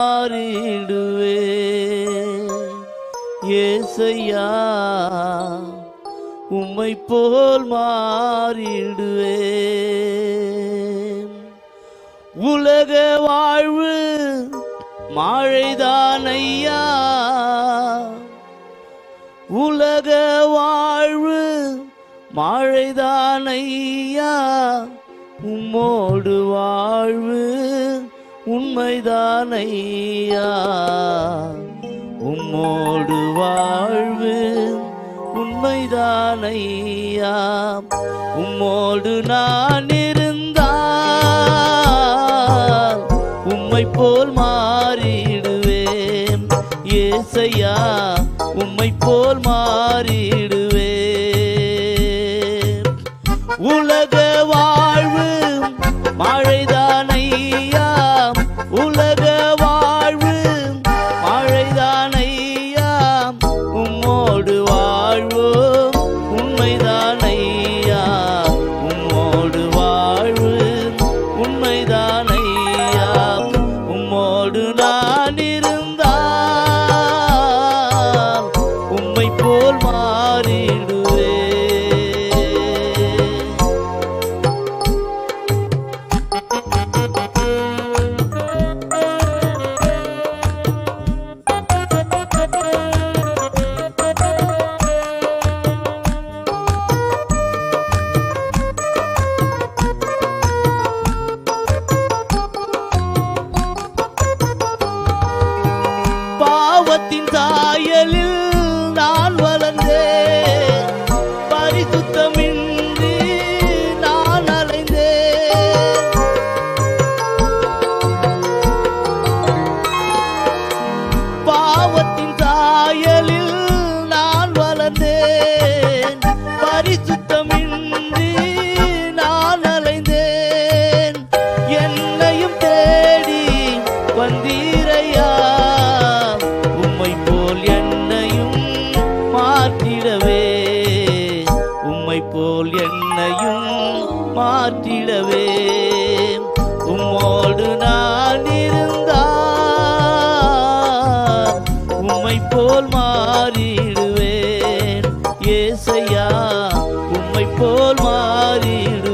மாறிடுவே ஏசையா உம்மை போல் மாறிடுவே. உலக வாழ்வு மழைதான் ஐயா, உலக வாழ்வு மழைதான் ஐயா, உம்மோடு வாழ்வு உண்மைதான் ஐயா, உம்மோடு வாழ்வு உண்மைதான் ஐயா. உம்மோடு நான் இருந்தால் உம்மை போல் மாறிடுவேன் ஏசையா, உம்மை போல் மாறிடுவேன். உலக வாழ்வு மழைதான் ஐயா, உலக வாழ்வு மழைதான் ஐயா, உம்மோடு வாழ்வு உண்மைதான் ஐயா, உம்மோடு வாழ்வு உண்மைதான் ஐயா. உம்மோடு நான் இருந்தால் உம்மை போல் மாறிடுவே. பாவத்தின் சாயலில் நான் வளர்ந்தேன், பரிசுத்தமின்றி நான் அலைந்தேன். பாவத்தின் சாயலில் நான் வளர்ந்தேன், பரிசுத்தமின்றி நான் அலைந்தேன். என்னையும் தேடி வந்தீரையா, உம்மை போல் என்னையும் மாற்றிடவே, உம்மை போல் என்னையும் மாற்றிடவே. உம்மோடு நான் இருந்தால் உம்மை போல் மாறிடுவேன் ஏசையா, உம்மை போல் மாறிடுவேன்.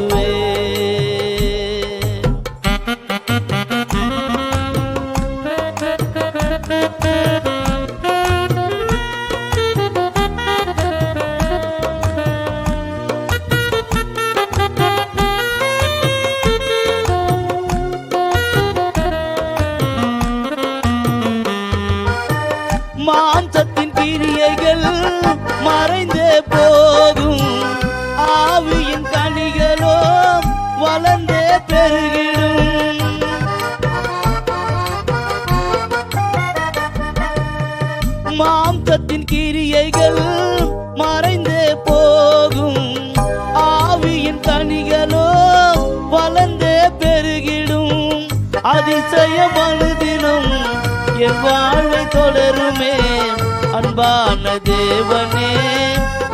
மாம்சத்தின் கிரியைகள் மறைந்தே போகும், ஆவியின் கனிகளோ வளர்ந்தே பெருகிடும். மாம்சத்தின் கிரியைகள் மறைந்தே போகும், ஆவியின் கனிகளோ வளர்ந்தே பெருகிடும். அதிசயம் அனுதினம் என் வாழ்வை தொடருமே, அன்பான தேவனே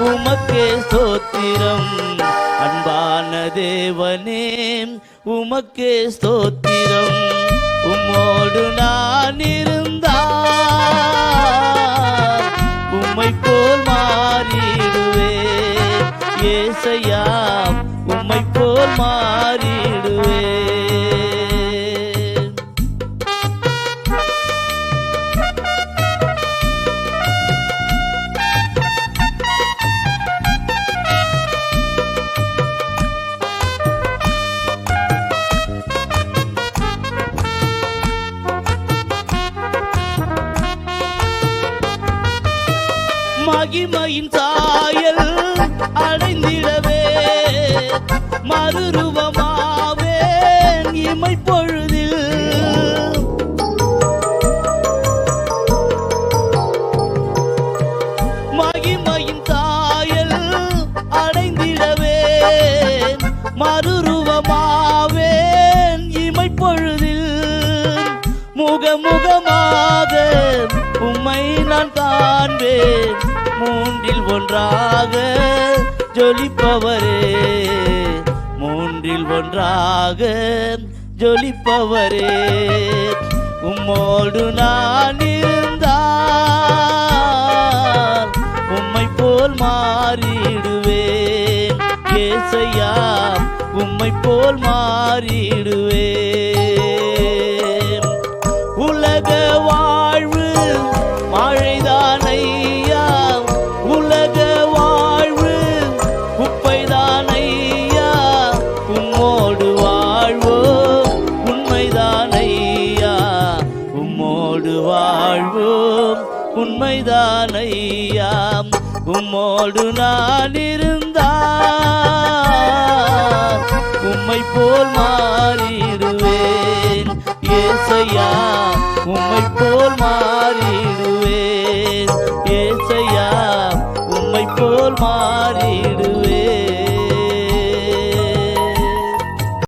உமக்கே ஸ்தோத்திரம், அன்பான தேவனே உமக்கே ஸ்தோத்திரம். உம்மோடு நான் இருந்தால் உம்மை போல் மாறிடுவேன் ஏசையா, உம்மை போல் மாறிடுவேன். மகிமையின் சாயல் அடைந்திடவே மறுரூபமாவேன் இமை பொழுதில். மகிமையின் சாயல் அடைந்திடவே மறுரூபமாவேன் இமை பொழுதில். முகமுகமாக உம்மை நான் காண்பேன், மூன்றில் ஒன்றாக ஜொலிப்பவரே, மூன்றில் ஒன்றாக ஜொலிப்பவரே. உம்மோடு நான் இருந்தால் உம்மை போல் மாறிடுவேன் ஏசையா, உம்மை போல் மாறிடுவேன். உலக வாழ்வு மழைதான் ஐயா, உலக வாழ்வு குப்பைதான் ஐயா, உம்மோடு வாழ்வோ உண்மைதான் ஐயா, உம்மோடு வாழ்வோம் உண்மைதான் ஐயா. உம்மோடு நான் இருந்தால் உம்மை போல் மாறி